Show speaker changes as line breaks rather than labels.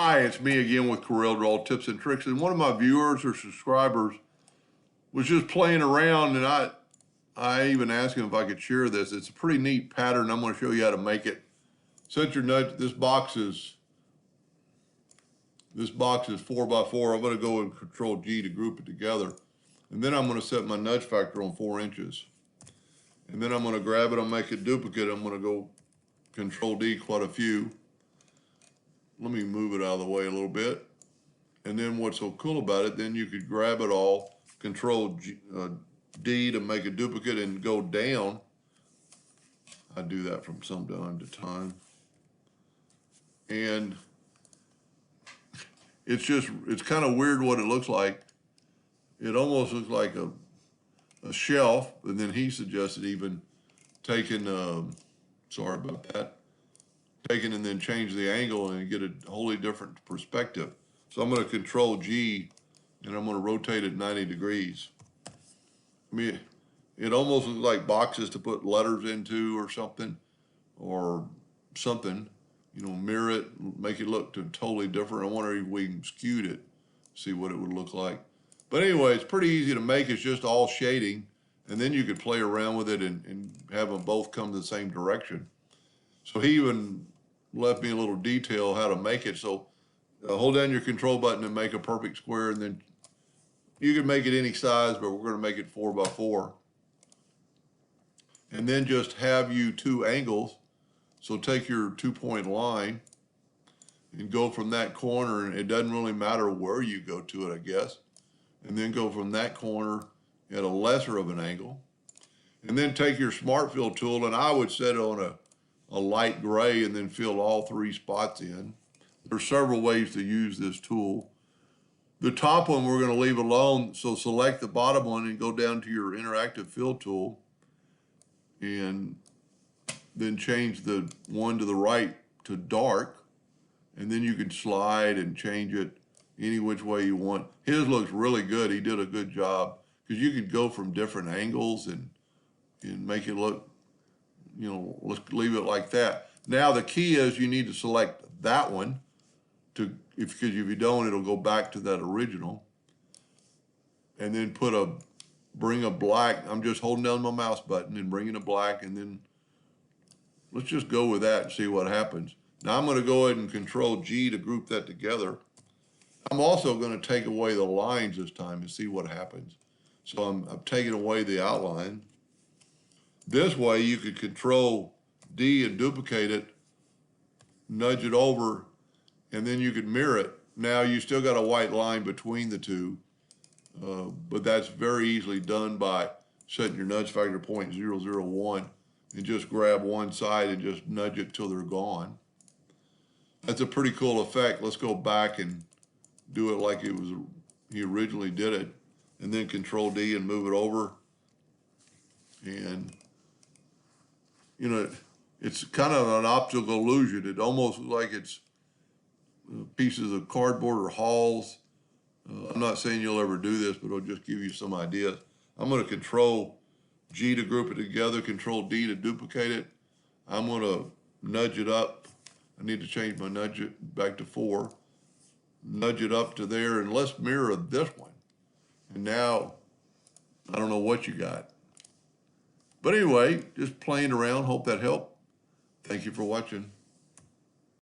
Hi, it's me again with Corel Draw Tips and Tricks. And one of my viewers or subscribers was just playing around, and I even asked him if I could share this. It's a pretty neat pattern. I'm going to show you how to make it. Set your nudge. This box is 4x4. I'm going to go and Control G to group it together, and then I'm going to set my nudge factor on 4 inches. And then I'm going to grab it. I'll make a duplicate. I'm going to go Control D quite a few. Let me move it out of the way a little bit. And then what's so cool about it, then you could grab it all, Control D to make a duplicate and go down. I do that from some time to time. And it's kind of weird what it looks like. It almost looks like a shelf, and then he suggested even taking, sorry about that, taking and then change the angle and get a wholly different perspective. So I'm going to Control G and I'm going to rotate it 90 degrees. I mean, it almost looks like boxes to put letters into or something, you know, mirror it, make it look totally different. I wonder if we can skew it, see what it would look like. But anyway, it's pretty easy to make. It's just all shading, and then you could play around with it and have them both come the same direction. So he even left me a little detail how to make it. So hold down your control button and make a perfect square, and then you can make it any size, but we're going to make it 4x4. And then just have you 2 angles. So take your 2-point line and go from that corner, and it doesn't really matter where you go to it, I guess. And then go from that corner at a lesser of an angle. And then take your Smart Fill tool, and I would set it on a light gray and then fill all 3 spots in. There's several ways to use this tool. The top one we're going to leave alone, so select the bottom one and go down to your interactive fill tool and then change the one to the right to dark, and then you can slide and change it any which way you want. His looks really good. He did a good job because you could go from different angles and make it look, you know, let's leave it like that. Now the key is you need to select that one because if you don't, it'll go back to that original. And then bring a black. I'm just holding down my mouse button and bringing a black, and then let's just go with that and see what happens. Now I'm going to go ahead and Control G to group that together. I'm also going to take away the lines this time and see what happens. So I'm taking away the outline. This way you could Control D and duplicate it, nudge it over, and then you could mirror it. Now you still got a white line between the two, but that's very easily done by setting your nudge factor 0.001 and just grab one side and just nudge it till they're gone. That's a pretty cool effect. Let's go back and do it like he originally did it, and then Control D and move it over. And you know, it's kind of an optical illusion. It almost looks like it's pieces of cardboard or hulls. I'm not saying you'll ever do this, but it'll just give you some ideas. I'm going to Control G to group it together, Control D to duplicate it. I'm going to nudge it up. I need to change my nudge it back to 4. Nudge it up to there, and let's mirror this one. And now, I don't know what you got. But anyway, just playing around. Hope that helped. Thank you for watching.